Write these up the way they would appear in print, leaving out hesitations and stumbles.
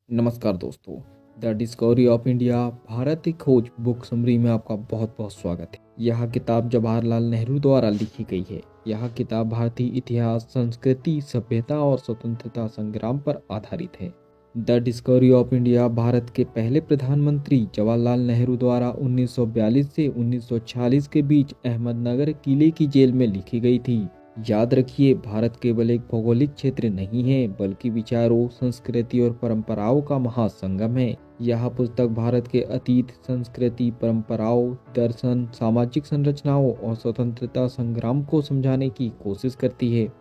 नमस्कार दोस्तों। The discovery of India Bharat की खोज बुक समरी में आपका बहुत बहुत स्वागत है। यह किताब जवाहरलाल नेहरू द्वारा लिखी गई है। यह किताब भारतीय इतिहास, संस्कृति, सभ्यता और स्वतंत्रता संग्राम पर आधारित है। The discovery of India Bharat के पहले प्रधानमंत्री जवाहरलाल नेहरू द्वारा 1942 से 1946 के बीच अहमदनगर किले की जेल में लिखी गई थी। याद रखिए, भारत केवल एक भौगोलिक क्षेत्र नहीं है, बल्कि विचारों, संस्कृति और परंपराओं का महासंगम है। यह पुस्तक भारत के अतीत, संस्कृति, परंपराओं, दर्शन, सामाजिक संरचनाओं और स्वतंत्रता संग्राम को समझाने की कोशिश करती है।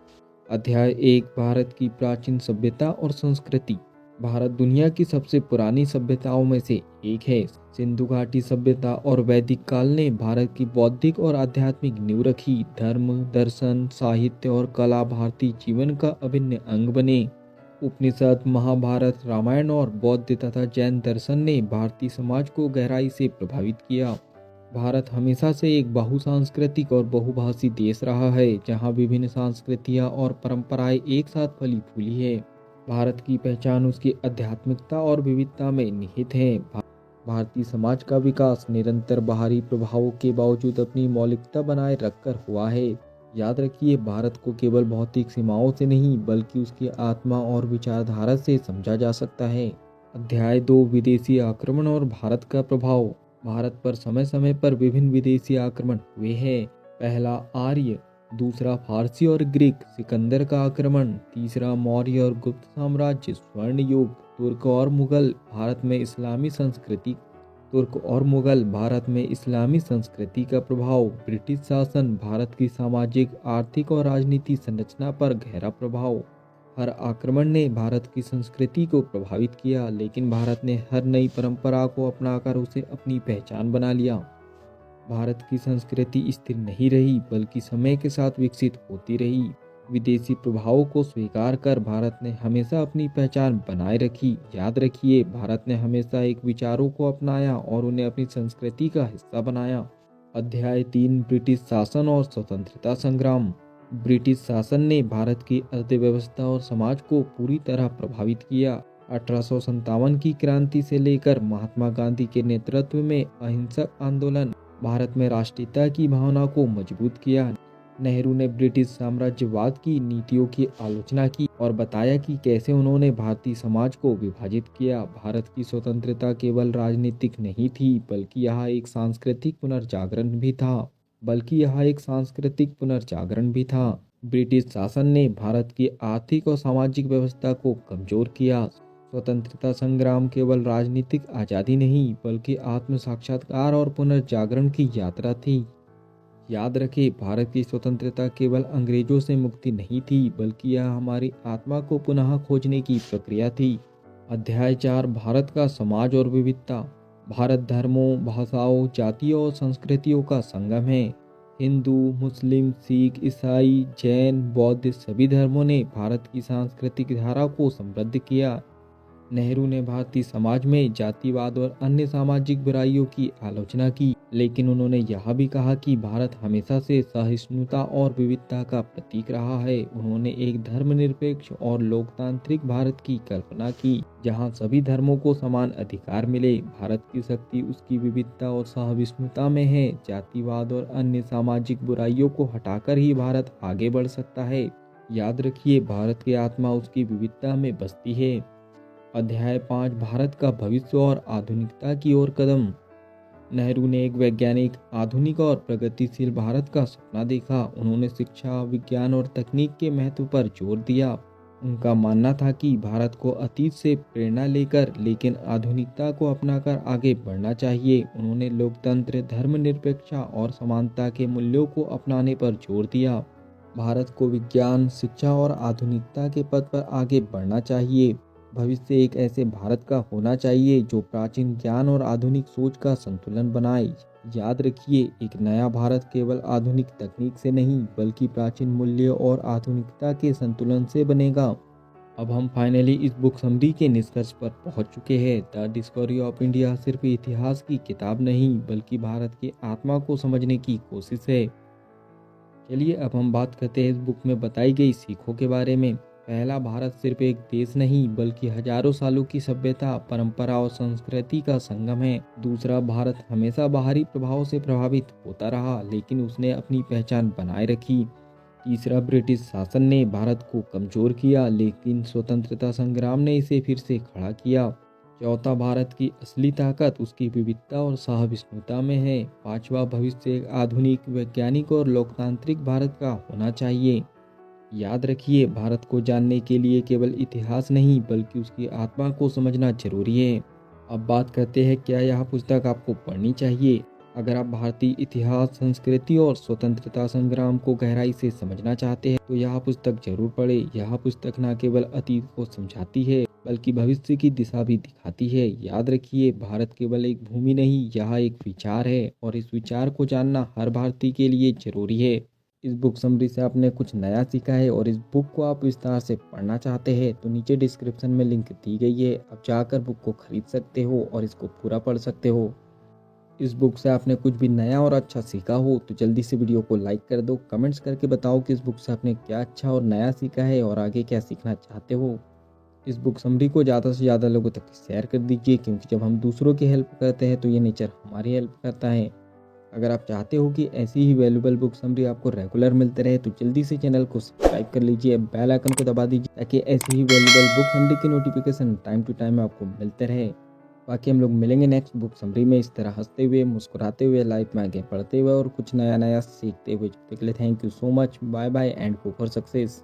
अध्याय 1, भारत की प्राचीन सभ्यता और संस्कृति। भारत दुनिया की सबसे पुरानी सभ्यताओं में से एक है। सिंधु घाटी सभ्यता और वैदिक काल ने भारत की बौद्धिक और आध्यात्मिक नींव रखी। धर्म, दर्शन, साहित्य और कला भारतीय जीवन का अभिन्न अंग बने। उपनिषद, महाभारत, रामायण और बौद्ध तथा जैन दर्शन ने भारतीय समाज को गहराई से प्रभावित किया। भारत हमेशा से एक बहुसांस्कृतिक और बहुभाषी देश रहा है, जहां विभिन्न संस्कृतियां और परंपराएं एक साथ फली फूली है। भारत की पहचान उसकी आध्यात्मिकता और विविधता में निहित है। भारतीय समाज का विकास निरंतर बाहरी प्रभावों के बावजूद अपनी मौलिकता बनाए रखकर हुआ है। याद रखिए, भारत को केवल भौतिक सीमाओं से नहीं, बल्कि उसकी आत्मा और विचारधारा से समझा जा सकता है। अध्याय 2, विदेशी आक्रमण और भारत का प्रभाव। भारत पर समय समय पर विभिन्न विदेशी आक्रमण हुए हैं। पहला आर्य, दूसरा फारसी और ग्रीक, सिकंदर का आक्रमण, तीसरा मौर्य और गुप्त साम्राज्य, स्वर्ण युग, तुर्क और मुगल, भारत में इस्लामी संस्कृति का प्रभाव, ब्रिटिश शासन, भारत की सामाजिक, आर्थिक और राजनीतिक संरचना पर गहरा प्रभाव। हर आक्रमण ने भारत की संस्कृति को प्रभावित किया, लेकिन भारत ने हर नई परंपरा को अपनाकर उसे अपनी पहचान बना लिया। भारत की संस्कृति स्थिर नहीं रही, बल्कि समय के साथ विकसित होती रही। विदेशी प्रभावों को स्वीकार कर भारत ने हमेशा अपनी पहचान बनाए रखी। याद रखिए, भारत ने हमेशा एक विचारों को अपनाया और उन्हें अपनी संस्कृति का हिस्सा बनाया। अध्याय 3, ब्रिटिश शासन और स्वतंत्रता संग्राम। ब्रिटिश शासन ने भारत की अर्थव्यवस्था और समाज को पूरी तरह प्रभावित किया। 1857 की क्रांति से लेकर महात्मा गांधी के नेतृत्व में अहिंसक आंदोलन भारत में राष्ट्रीयता की भावना को मजबूत किया। नेहरू ने ब्रिटिश साम्राज्यवाद की नीतियों की आलोचना की और बताया कि कैसे उन्होंने भारतीय समाज को विभाजित किया। भारत की स्वतंत्रता केवल राजनीतिक नहीं थी, बल्कि यह एक सांस्कृतिक पुनर्जागरण भी था। ब्रिटिश शासन ने भारत की आर्थिक और सामाजिक व्यवस्था को कमजोर किया। स्वतंत्रता संग्राम केवल राजनीतिक आज़ादी नहीं, बल्कि आत्म साक्षात्कार और पुनर्जागरण की यात्रा थी। याद रखें, भारत की स्वतंत्रता केवल अंग्रेजों से मुक्ति नहीं थी, बल्कि यह हमारी आत्मा को पुनः खोजने की प्रक्रिया थी। अध्याय 4, भारत का समाज और विविधता। भारत धर्मों, भाषाओं, जातियों और संस्कृतियों का संगम है। हिंदू, मुस्लिम, सिख, ईसाई, जैन, बौद्ध सभी धर्मों ने भारत की सांस्कृतिक धारा को समृद्ध किया। नेहरू ने भारतीय समाज में जातिवाद और अन्य सामाजिक बुराइयों की आलोचना की, लेकिन उन्होंने यह भी कहा कि भारत हमेशा से सहिष्णुता और विविधता का प्रतीक रहा है। उन्होंने एक धर्मनिरपेक्ष और लोकतांत्रिक भारत की कल्पना की, जहां सभी धर्मों को समान अधिकार मिले। भारत की शक्ति उसकी विविधता और सहिष्णुता में है। जातिवाद और अन्य सामाजिक बुराइयों को हटाकर ही भारत आगे बढ़ सकता है। याद रखिए, भारत की आत्मा उसकी विविधता में बसती है। अध्याय 5, भारत का भविष्य और आधुनिकता की ओर कदम। नेहरू ने एक वैज्ञानिक, आधुनिक और प्रगतिशील भारत का सपना देखा। उन्होंने शिक्षा, विज्ञान और तकनीक के महत्व पर जोर दिया। उनका मानना था कि भारत को अतीत से प्रेरणा लेकर, लेकिन आधुनिकता को अपनाकर आगे बढ़ना चाहिए। उन्होंने लोकतंत्र, धर्मनिरपेक्षता और समानता के मूल्यों को अपनाने पर जोर दिया। भारत को विज्ञान, शिक्षा और आधुनिकता के पथ पर आगे बढ़ना चाहिए। भविष्य एक ऐसे भारत का होना चाहिए जो प्राचीन ज्ञान और आधुनिक सोच का संतुलन बनाए। याद रखिए, एक नया भारत केवल आधुनिक तकनीक से नहीं, बल्कि प्राचीन मूल्यों और आधुनिकता के संतुलन से बनेगा। अब हम फाइनली इस बुक समरी के निष्कर्ष पर पहुंच चुके हैं। द डिस्कवरी ऑफ इंडिया सिर्फ इतिहास की किताब नहीं, बल्कि भारत की आत्मा को समझने की कोशिश है। चलिए अब हम बात करते हैं इस बुक में बताई गई सीखों के बारे में। पहला भारत सिर्फ एक देश नहीं बल्कि हजारों सालों की सभ्यता, परंपरा और संस्कृति का संगम है। दूसरा, भारत हमेशा बाहरी प्रभाव से प्रभावित होता रहा लेकिन उसने अपनी पहचान बनाए रखी। तीसरा, ब्रिटिश शासन ने भारत को कमजोर किया लेकिन स्वतंत्रता संग्राम ने इसे फिर से खड़ा किया। चौथा, भारत की असली ताकत उसकी विविधता और सहिष्णुता में है। पांचवा, भविष्य एक आधुनिक, वैज्ञानिक और लोकतांत्रिक भारत का होना चाहिए। याद रखिए, भारत को जानने के लिए केवल इतिहास नहीं बल्कि उसकी आत्मा को समझना जरूरी है। अब बात करते हैं, क्या यह पुस्तक आपको पढ़नी चाहिए? अगर आप भारतीय इतिहास, संस्कृति और स्वतंत्रता संग्राम को गहराई से समझना चाहते हैं तो यह पुस्तक जरूर पढ़ें। यह पुस्तक न केवल अतीत को समझाती है बल्कि भविष्य की दिशा भी दिखाती है। याद रखिए, भारत केवल एक भूमि नहीं, यह एक विचार है और इस विचार को जानना हर भारतीय के लिए जरूरी है। इस बुक समरी से आपने कुछ नया सीखा है और इस बुक को आप विस्तार से पढ़ना चाहते हैं तो नीचे डिस्क्रिप्शन में लिंक दी गई है, आप जाकर बुक को खरीद सकते हो और इसको पूरा पढ़ सकते हो। इस बुक से आपने कुछ भी नया और अच्छा सीखा हो तो जल्दी से वीडियो को लाइक कर दो, कमेंट्स करके बताओ कि इस बुक से आपने क्या अच्छा और नया सीखा है और आगे क्या सीखना चाहते हो। इस बुक समरी को ज़्यादा से ज़्यादा लोगों तक शेयर कर दीजिए क्योंकि जब हम दूसरों की हेल्प करते हैं तो ये नेचर हमारी हेल्प करता है। अगर आप चाहते हो कि ऐसी ही वैल्यूबल बुक समरी आपको रेगुलर मिलते रहे तो जल्दी से चैनल को सब्सक्राइब कर लीजिए, बेल आइकन को दबा दीजिए ताकि ऐसी ही वैल्यूबल बुक समरी की नोटिफिकेशन टाइम टू टाइम आपको मिलते रहे। बाकी हम लोग मिलेंगे नेक्स्ट बुक समरी में इस तरह हंसते हुए, मुस्कुराते हुए, लाइफ में आगे बढ़ते हुए और कुछ नया नया सीखते हुए। तब तक के लिए thank you so much, bye bye and go for success.